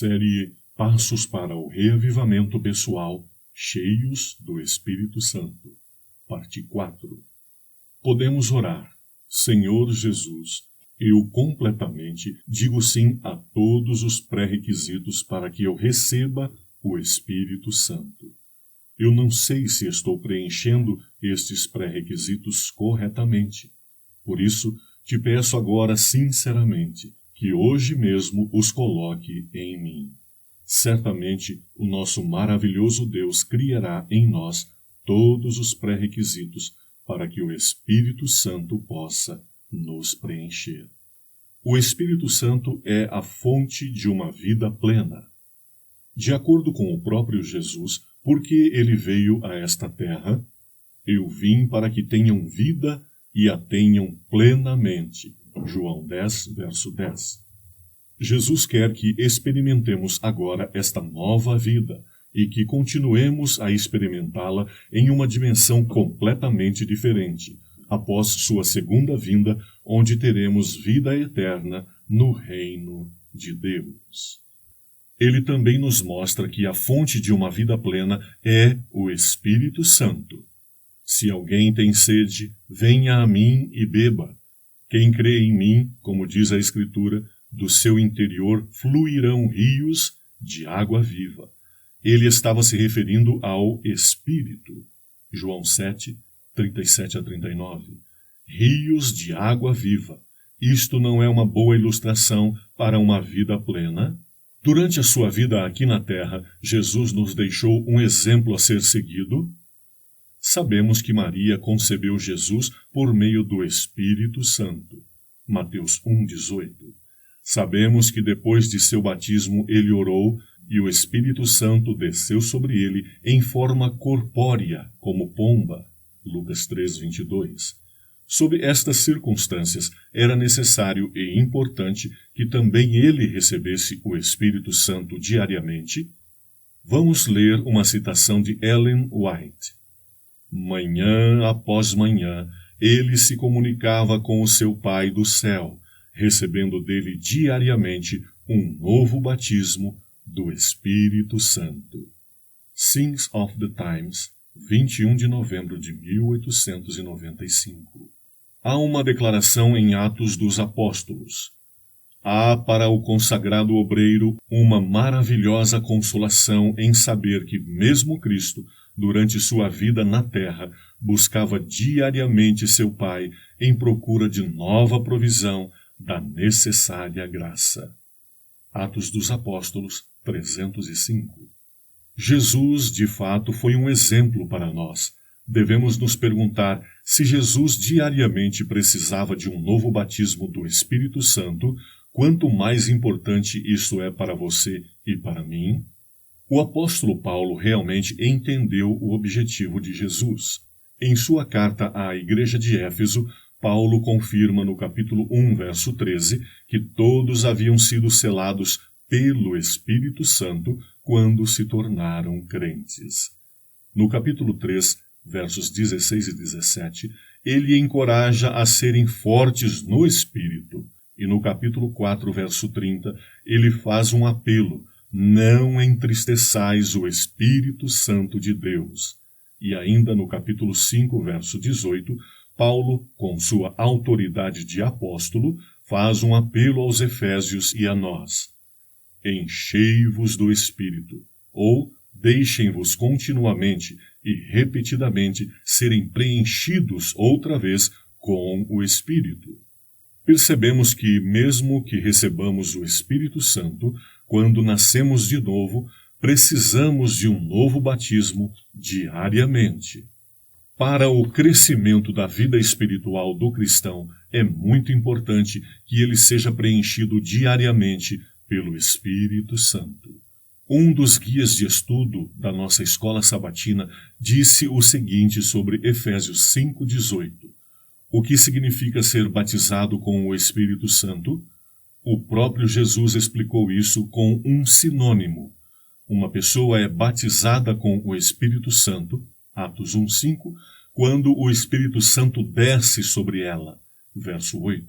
Série Passos para o Reavivamento Pessoal, cheios do Espírito Santo. Parte 4. Podemos orar. Senhor Jesus, eu completamente digo sim a todos os pré-requisitos para que eu receba o Espírito Santo. Eu não sei se estou preenchendo estes pré-requisitos corretamente. Por isso, te peço agora sinceramente que hoje mesmo os coloque em mim. Certamente, o nosso maravilhoso Deus criará em nós todos os pré-requisitos para que o Espírito Santo possa nos preencher. O Espírito Santo é a fonte de uma vida plena. De acordo com o próprio Jesus, porque ele veio a esta terra, eu vim para que tenham vida e a tenham plenamente. João 10, verso 10. Jesus quer que experimentemos agora esta nova vida e que continuemos a experimentá-la em uma dimensão completamente diferente, após sua segunda vinda, onde teremos vida eterna no reino de Deus. Ele também nos mostra que a fonte de uma vida plena é o Espírito Santo. Se alguém tem sede, venha a mim e beba. Quem crê em mim, como diz a Escritura, do seu interior fluirão rios de água viva. Ele estava se referindo ao Espírito. João 7, 37 a 39. Rios de água viva. Isto não é uma boa ilustração para uma vida plena? Durante a sua vida aqui na terra, Jesus nos deixou um exemplo a ser seguido? Sabemos que Maria concebeu Jesus por meio do Espírito Santo. Mateus 1,18. Sabemos que depois de seu batismo ele orou e o Espírito Santo desceu sobre ele em forma corpórea, como pomba. Lucas 3,22. Sob estas circunstâncias, era necessário e importante que também ele recebesse o Espírito Santo diariamente? Vamos ler uma citação de Ellen White. Manhã após manhã, ele se comunicava com o seu Pai do céu, recebendo dele diariamente um novo batismo do Espírito Santo. Signs of the Times, 21 de novembro de 1895. Há uma declaração em Atos dos Apóstolos. Há para o consagrado obreiro uma maravilhosa consolação em saber que mesmo Cristo, durante sua vida na terra, buscava diariamente seu Pai em procura de nova provisão da necessária graça. Atos dos Apóstolos 305. Jesus, de fato, foi um exemplo para nós. Devemos nos perguntar se Jesus diariamente precisava de um novo batismo do Espírito Santo, quanto mais importante isso é para você e para mim. O apóstolo Paulo realmente entendeu o objetivo de Jesus. Em sua carta à igreja de Éfeso, Paulo confirma no capítulo 1, verso 13, que todos haviam sido selados pelo Espírito Santo quando se tornaram crentes. No capítulo 3, versos 16 e 17, ele encoraja a serem fortes no Espírito. E no capítulo 4, verso 30, ele faz um apelo: não entristeçais o Espírito Santo de Deus. E ainda no capítulo 5, verso 18, Paulo, com sua autoridade de apóstolo, faz um apelo aos Efésios e a nós: enchei-vos do Espírito, ou deixem-vos continuamente e repetidamente serem preenchidos outra vez com o Espírito. Percebemos que, mesmo que recebamos o Espírito Santo, quando nascemos de novo, precisamos de um novo batismo diariamente. Para o crescimento da vida espiritual do cristão, é muito importante que ele seja preenchido diariamente pelo Espírito Santo. Um dos guias de estudo da nossa escola sabatina disse o seguinte sobre Efésios 5,18. O que significa ser batizado com o Espírito Santo? O próprio Jesus explicou isso com um sinônimo. Uma pessoa é batizada com o Espírito Santo, Atos 1,5, quando o Espírito Santo desce sobre ela, verso 8.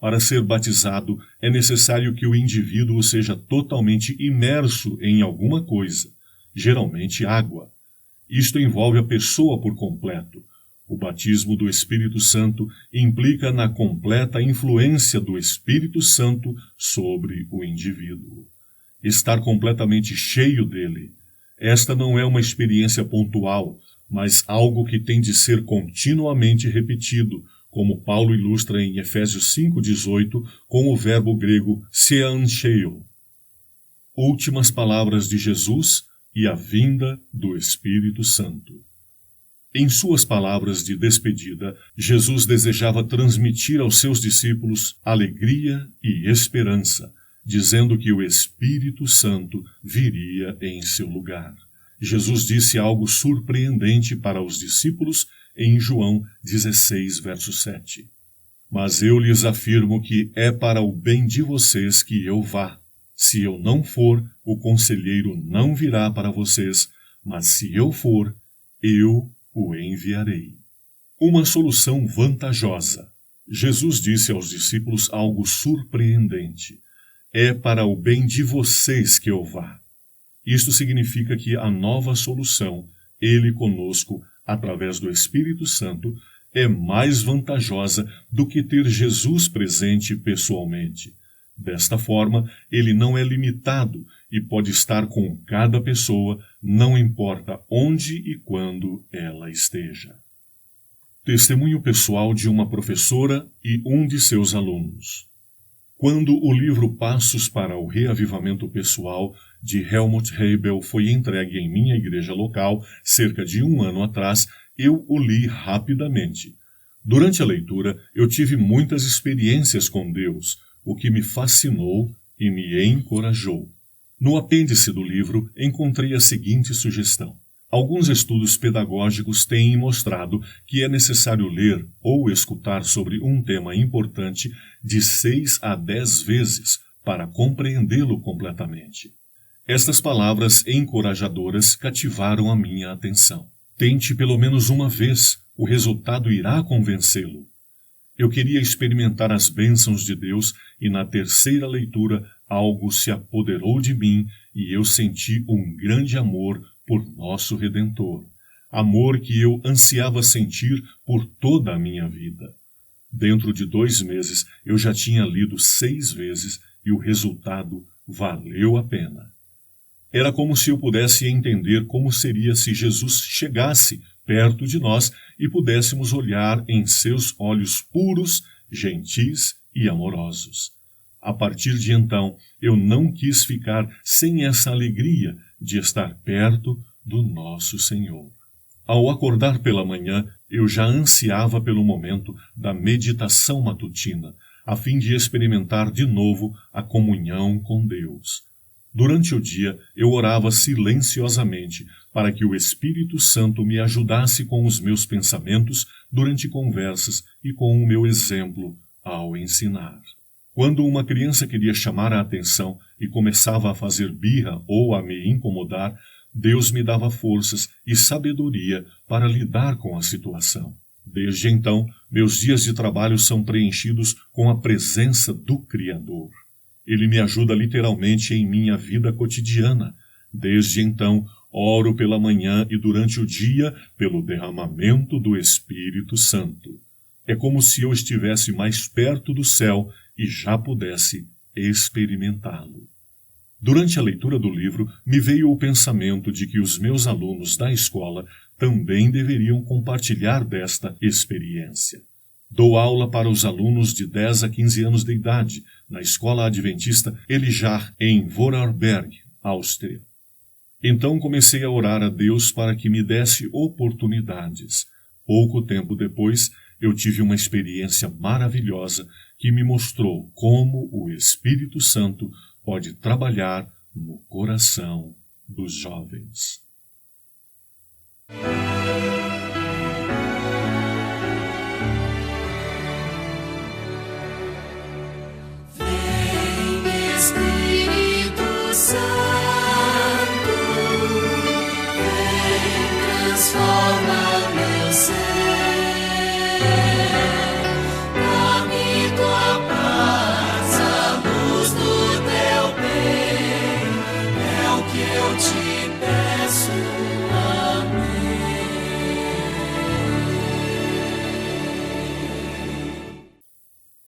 Para ser batizado, é necessário que o indivíduo seja totalmente imerso em alguma coisa, geralmente água. Isto envolve a pessoa por completo. O batismo do Espírito Santo implica na completa influência do Espírito Santo sobre o indivíduo. Estar completamente cheio dele. Esta não é uma experiência pontual, mas algo que tem de ser continuamente repetido, como Paulo ilustra em Efésios 5,18 com o verbo grego seancheio. Últimas palavras de Jesus e a vinda do Espírito Santo. Em suas palavras de despedida, Jesus desejava transmitir aos seus discípulos alegria e esperança, dizendo que o Espírito Santo viria em seu lugar. Jesus disse algo surpreendente para os discípulos em João 16, verso 7. Mas eu lhes afirmo que é para o bem de vocês que eu vá. Se eu não for, o conselheiro não virá para vocês, mas se eu for, eu o enviarei. Uma solução vantajosa. Jesus disse aos discípulos algo surpreendente. É para o bem de vocês que eu vá. Isto significa que a nova solução, ele conosco, através do Espírito Santo, é mais vantajosa do que ter Jesus presente pessoalmente. Desta forma, ele não é limitado e pode estar com cada pessoa, não importa onde e quando ela esteja. Testemunho pessoal de uma professora e um de seus alunos. Quando o livro Passos para o Reavivamento Pessoal, de Helmut Hebel, foi entregue em minha igreja local, cerca de 1 ano atrás, eu o li rapidamente. Durante a leitura, eu tive muitas experiências com Deus, o que me fascinou e me encorajou. No apêndice do livro, encontrei a seguinte sugestão. Alguns estudos pedagógicos têm mostrado que é necessário ler ou escutar sobre um tema importante de 6 a 10 vezes para compreendê-lo completamente. Estas palavras encorajadoras cativaram a minha atenção. Tente pelo menos uma vez, o resultado irá convencê-lo. Eu queria experimentar as bênçãos de Deus e na terceira leitura algo se apoderou de mim e eu senti um grande amor por nosso Redentor. Amor que eu ansiava sentir por toda a minha vida. Dentro de 2 meses eu já tinha lido 6 vezes e o resultado valeu a pena. Era como se eu pudesse entender como seria se Jesus chegasse perto de nós e pudéssemos olhar em seus olhos puros, gentis e amorosos. A partir de então, eu não quis ficar sem essa alegria de estar perto do nosso Senhor. Ao acordar pela manhã, eu já ansiava pelo momento da meditação matutina, a fim de experimentar de novo a comunhão com Deus. Durante o dia, eu orava silenciosamente para que o Espírito Santo me ajudasse com os meus pensamentos durante conversas e com o meu exemplo ao ensinar. Quando uma criança queria chamar a atenção e começava a fazer birra ou a me incomodar, Deus me dava forças e sabedoria para lidar com a situação. Desde então, meus dias de trabalho são preenchidos com a presença do Criador. Ele me ajuda literalmente em minha vida cotidiana. Desde então, oro pela manhã e durante o dia pelo derramamento do Espírito Santo. É como se eu estivesse mais perto do céu e já pudesse experimentá-lo. Durante a leitura do livro, me veio o pensamento de que os meus alunos da escola também deveriam compartilhar desta experiência. Dou aula para os alunos de 10 a 15 anos de idade, na Escola Adventista Elijah, em Vorarlberg, Áustria. Então comecei a orar a Deus para que me desse oportunidades. Pouco tempo depois, eu tive uma experiência maravilhosa que me mostrou como o Espírito Santo pode trabalhar no coração dos jovens. Espírito Santo, vem, transforma meu ser, dá-me tua paz. te peço.